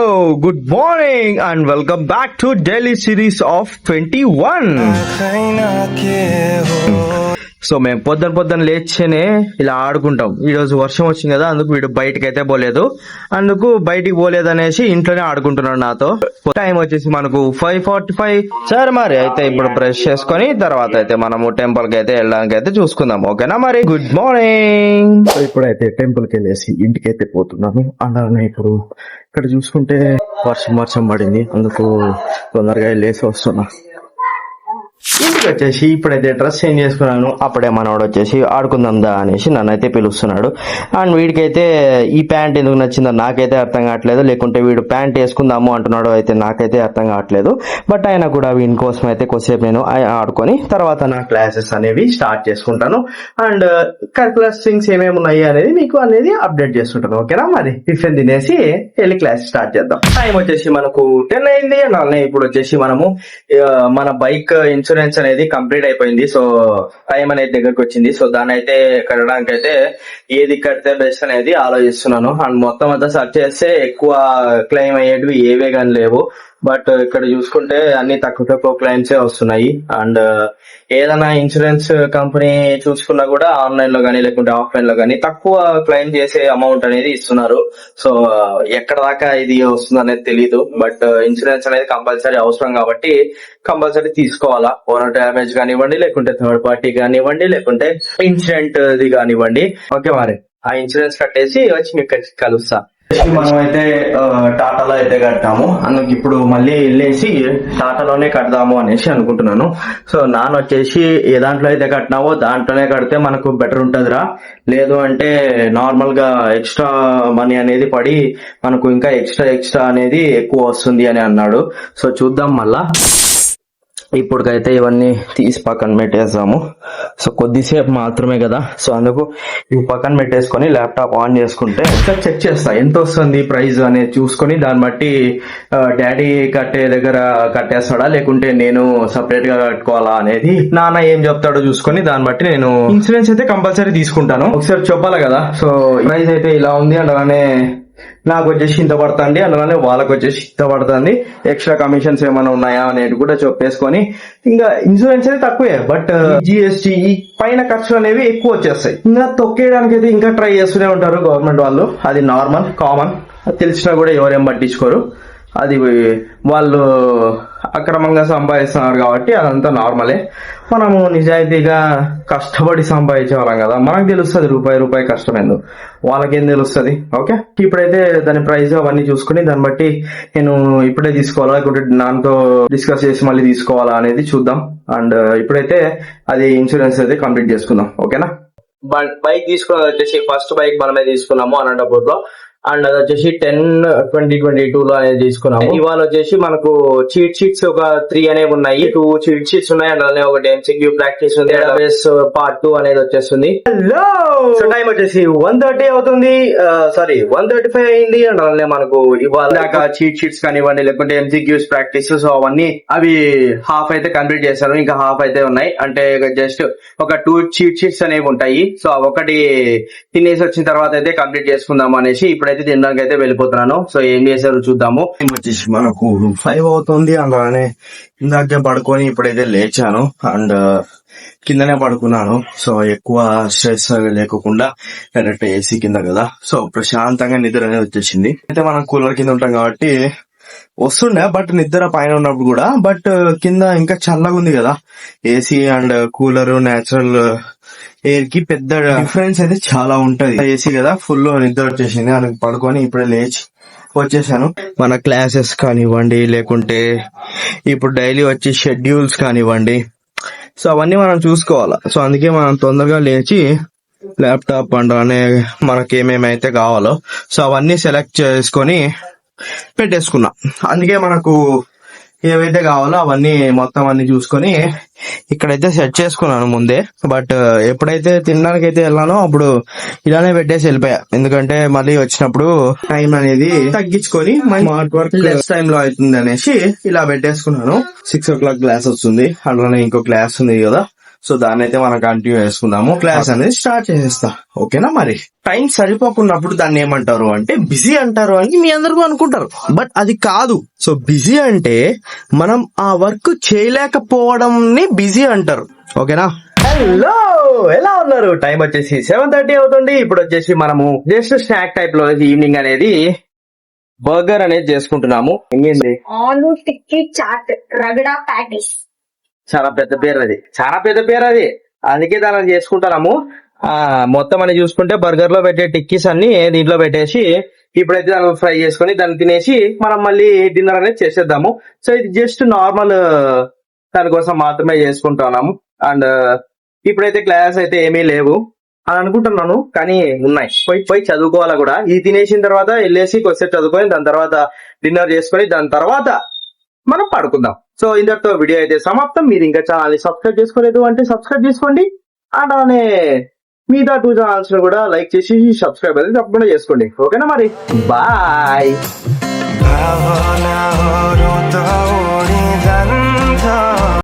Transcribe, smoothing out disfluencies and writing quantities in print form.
Good morning and welcome back to daily series of 21. So మేము పొద్దున లేచేనే ఇలా ఆడుకుంటాం. ఈ రోజు వర్షం వచ్చింది కదా, అందుకు వీడు బయటకి అయితే పోలేదు. అందుకు బయటికి పోలేదు అనేసి ఇంట్లోనే ఆడుకుంటున్నాడు నాతో. టైం వచ్చేసి మనకు 5:45. సరే మరి అయితే ఇప్పుడు బ్రష్ చేసుకొని తర్వాత అయితే మనము టెంపుల్ కి అయితే వెళ్ళడానికి అయితే చూసుకుందాం. ఓకేనా మరి. Good morning. ఇప్పుడైతే టెంపుల్ కి వెళ్ళేసి ఇంటికి అయితే పోతున్నాను. అలానే ఇప్పుడు ఇక్కడ చూసుకుంటే వర్షం పడింది, అందుకు తొందరగా లేసి వస్తున్నా. ఇంటికి వచ్చేసి ఇప్పుడైతే డ్రెస్ చేంజ్ చేసుకున్నాను. అప్పుడే మనవాడు వచ్చేసి ఆడుకుందాం దా అనేసి నన్నైతే పిలుస్తున్నాడు. అండ్ వీడికైతే ఈ ప్యాంట్ ఎందుకు నచ్చిందో నాకైతే అర్థం కావట్లేదు, లేకుంటే వీడు ప్యాంట్ వేసుకుందాము అంటున్నాడు, అయితే నాకైతే అర్థం కావట్లేదు. బట్ ఆయన కూడా వీని కోసం అయితే కొద్దిసేపు నేను ఆడుకొని తర్వాత నా క్లాసెస్ అనేవి స్టార్ట్ చేసుకుంటాను. అండ్ కరికులర్ థింగ్స్ ఏమేమి ఉన్నాయి అనేది మీకు అనేది అప్డేట్ చేస్తుంటాను. ఓకేనా మరి. టిఫిన్ తినేసి వెళ్ళి క్లాస్ స్టార్ట్ చేద్దాం. టైం వచ్చేసి మనకు 10 అయింది. అండ్ ఇప్పుడు వచ్చేసి మనము మన బైక్ ఇన్సూరెన్స్ అనేది కంప్లీట్ అయిపోయింది. సో టైం అనేది దగ్గరకు వచ్చింది. సో దాన్ని అయితే కట్టడానికి అయితే ఏది కడితే బెస్ట్ అనేది ఆలోచిస్తున్నాను. అండ్ మొత్తం అంతా సెర్చ్ చేస్తే ఎక్కువ క్లెయిమ్ అయ్యేటివి ఏవే కానీ లేవు. బట్ ఇక్కడ చూసుకుంటే అన్ని తక్కువ క్లెయిమ్సే వస్తున్నాయి. అండ్ ఏదైనా ఇన్సూరెన్స్ కంపెనీ చూసుకున్నా కూడా ఆన్లైన్ లో గానీ లేకుంటే ఆఫ్లైన్ లో గానీ తక్కువ క్లెయిమ్ చేసే అమౌంట్ అనేది ఇస్తున్నారు. సో ఎక్కడ దాకా ఇది వస్తుంది అనేది తెలీదు. బట్ ఇన్సూరెన్స్ అనేది కంపల్సరీ అవసరం కాబట్టి కంపల్సరీ తీసుకోవాలా. ఓనర్ డ్యామేజ్ కానివ్వండి, లేకుంటే థర్డ్ పార్టీ కానివ్వండి, లేకుంటే ఇన్సిడెంట్ ఇది కానివ్వండి. ఓకే మరి ఆ ఇన్సూరెన్స్ కట్టేసి వచ్చి మీకు కలుస్తా. మనం అయితే టాటాలో అయితే కట్టాము. అందుకు ఇప్పుడు మళ్ళీ వెళ్ళేసి టాటాలోనే కడదాము అనేసి అనుకుంటున్నాను. సో నాన్న వచ్చేసి ఏ దాంట్లో అయితే కట్టినావో దాంట్లోనే కడితే మనకు బెటర్ ఉంటదిరా, లేదు అంటే నార్మల్ గా ఎక్స్ట్రా మనీ అనేది పడి మనకు ఇంకా ఎక్స్ట్రా అనేది ఎక్కువ వస్తుంది అని అన్నాడు. సో చూద్దాం మళ్ళా. ఇప్పటికైతే ఇవన్నీ తీసి పక్కన పెట్టేద్దాము. సో కొద్దిసేపు మాత్రమే కదా, సో అందుకు ఇవి పక్కన పెట్టేసుకొని ల్యాప్టాప్ ఆన్ చేసుకుంటే చెక్ చేస్తా ఎంత వస్తుంది ప్రైస్ అనేది చూసుకొని దాన్ని బట్టి డాడీ కట్టే దగ్గర కట్టేస్తాడా లేకుంటే నేను సపరేట్ గా కట్టుకోవాలా అనేది నాన్న ఏం చెప్తాడో చూసుకొని దాన్ని బట్టి నేను ఇన్సూరెన్స్ అయితే కంపల్సరీ తీసుకుంటాను. ఒకసారి చెప్పాలి కదా. సో ప్రైస్ అయితే ఇలా ఉంది, అలానే నాకు వచ్చేసి ఇంత పడుతుంది, అలానే వాళ్ళకి వచ్చేసి ఇంత పడుతుంది. ఎక్స్ట్రా కమిషన్స్ ఏమైనా ఉన్నాయా అనేది కూడా చెప్పేసుకొని, ఇంకా ఇన్సూరెన్స్ అయితే తక్కువే, బట్ జిఎస్టీ ఈ పైన ఖర్చులు అనేవి ఎక్కువ వచ్చేస్తాయి. ఇంకా తొక్కేయడానికి అయితే ఇంకా ట్రై చేస్తూనే ఉంటారు గవర్నమెంట్ వాళ్ళు. అది నార్మల్, కామన్, తెలిసినా కూడా ఎవరేం పట్టించుకోరు. అది వాళ్ళు అక్రమంగా సంపాదిస్తున్నారు కాబట్టి అదంతా నార్మలే. మనము నిజాయితీగా కష్టపడి సంపాదించే వాళ్ళం కదా, మనకు తెలుస్తుంది రూపాయి కష్టమేందో, వాళ్ళకేం తెలుస్తుంది. ఓకే, ఇప్పుడైతే దాని ప్రైస్ అవన్నీ చూసుకుని దాన్ని బట్టి నేను ఇప్పుడే తీసుకోవాలా లేకుంటే నాన్నతో డిస్కస్ చేసి మళ్ళీ తీసుకోవాలా అనేది చూద్దాం. అండ్ ఇప్పుడైతే అది ఇన్సూరెన్స్ అయితే కంప్లీట్ చేసుకుందాం. ఓకేనా. బైక్ తీసుకున్నది వచ్చేసి ఫస్ట్ బైక్ మనమే తీసుకున్నాము అనంతపూర్ లో. అండ్ అది వచ్చేసి 10/2022 లో అనేది తీసుకున్నాము. ఇవాళ వచ్చేసి మనకు చీట్ షీట్స్ ఒక 3 అనేవి ఉన్నాయి. 2 చీట్ షీట్స్ ఉన్నాయి. అండ్ అలానే ఒకటి MCQ ప్రాక్టీస్ ఉంది. డేటాబేస్ పార్ట్ 2 అనేది వచ్చేస్తుంది. హలో, సో టైం వచ్చేసి 1:30 అవుతుంది. 1:35 అయింది. అండ్ అలానే మనకు ఇవాళ చీట్ షీట్స్ కానివ్వండి లేకుంటే MCQs ప్రాక్టీస్, సో అవన్నీ అవి హాఫ్ అయితే కంప్లీట్ చేశాను, ఇంకా హాఫ్ అయితే ఉన్నాయి. అంటే జస్ట్ ఒక 2 చీట్ షీట్స్ అనేవి ఉంటాయి. సో ఒకటి తినేసి వచ్చిన తర్వాత అయితే కంప్లీట్ చేసుకుందాం అనేసి ఇప్పుడైతే తినడానికి అయితే వెళ్ళిపోతున్నాను. సో ఏం చేశారు చూద్దాము. వచ్చేసి మనకు 5 అవుతుంది. అలానే ఇందాకే పడుకొని ఇప్పుడైతే లేచాను అండ్ కిందనే పడుకున్నాను. సో ఎక్కువ స్ట్రెస్ లేకుండా డైరెక్ట్ ఏసీ కింద కదా, సో ప్రశాంతంగా నిద్ర అనేది వచ్చేసింది. అయితే మనం కూలర్ కింద ఉంటాం కాబట్టి వస్తుండే, బట్ నిద్ర పైన ఉన్నప్పుడు కూడా, బట్ కింద ఇంకా చల్లగా ఉంది కదా. AC and cooler natural air కి పెద్ద డిఫరెన్స్ అయితే చాలా ఉంటది. ఏసీ కదా, ఫుల్ నిద్ర వచ్చేసింది. అందుకు పడుకొని ఇప్పుడే లేచి వచ్చేసాను. మన క్లాసెస్ కానివ్వండి లేకుంటే ఇప్పుడు డైలీ వచ్చే షెడ్యూల్స్ కానివ్వండి, సో అవన్నీ మనం చూసుకోవాలా. సో అందుకే మనం తొందరగా లేచి ల్యాప్టాప్ అండ్ మనకి ఏమేమైతే కావాలో సో అవన్నీ సెలెక్ట్ చేసుకొని పెట్టేసుకున్నా. అందుకే మనకు ఏవైతే కావాలో అవన్నీ మొత్తం అన్ని చూసుకొని ఇక్కడైతే సెట్ చేసుకున్నాను ముందే. బట్ ఎప్పుడైతే తినడానికి అయితే వెళ్ళానో అప్పుడు ఇలానే పెట్టేసి వెళ్ళిపోయా, ఎందుకంటే మళ్ళీ వచ్చినప్పుడు టైం అనేది తగ్గించుకొని స్మార్ట్ వర్క్ లెస్ టైం లో అవుతుంది అనేసి ఇలా పెట్టేసుకున్నాను. 6 o'clock క్లాస్ వస్తుంది, అలానే ఇంకో క్లాస్ ఉంది కదా, సో దాన్ని అయితే మనం కంటిన్యూ చేసుకుందాము. క్లాస్ అనేది స్టార్ట్ చేసేస్తా. ఓకేనా? మరి టైం సరిపోకున్నప్పుడు దాన్ని ఏమంటారు అంటే బిజీ అంటారు అని మీ అందరూ అనుకుంటారు, బట్ అది కాదు. సో బిజీ అంటే మనం ఆ వర్క్ చేయలేకపోవడం ని బిజీ అంటారు. ఓకేనా? హలో, ఎలా ఉన్నారు? టైం వచ్చేసి 7:30 అవుతుంది. ఇప్పుడు వచ్చేసి మనము జస్ట్ స్నాక్ టైప్ లో ఈవినింగ్ అనేది బర్గర్ అనేది చేసుకుంటున్నాము. ఏంటి? ఆలు టిక్కీ చాట్ రగడా ప్యాటీస్. చాలా పెద్ద పేరు అది, అందుకే దాన్ని చేసుకుంటున్నాము. మొత్తం అని చూసుకుంటే బర్గర్ లో పెట్టే టిక్కీస్ అన్ని దీంట్లో పెట్టేసి ఇప్పుడైతే దాన్ని ఫ్రై చేసుకుని దాన్ని తినేసి మనం మళ్ళీ డిన్నర్ అనేది చేసేద్దాము. సో ఇది జస్ట్ నార్మల్ దానికోసం మాత్రమే చేసుకుంటున్నాము. అండ్ ఇప్పుడైతే క్లాస్ అయితే ఏమీ లేవు అని అనుకుంటున్నాను, కానీ ఉన్నాయి. పోయి చదువుకోవాలా కూడా. ఇది తినేసిన తర్వాత వెళ్ళేసి కొద్దిసేపు చదువుకొని దాని తర్వాత డిన్నర్ చేసుకొని దాని తర్వాత మనం పడుకుందాం. సో ఇంతటితో వీడియో అయితే సమాప్తం. మీరు ఇంకా ఛానల్ ని సబ్స్క్రైబ్ చేసుకోలేదు అంటే సబ్స్క్రైబ్ చేసుకోండి. అండ్ అలానే మిగతా 2 ఛానల్స్ కూడా లైక్ చేసి సబ్స్క్రైబ్ అయితే తప్పకుండా చేసుకోండి. ఓకేనా? మరి బాయ్.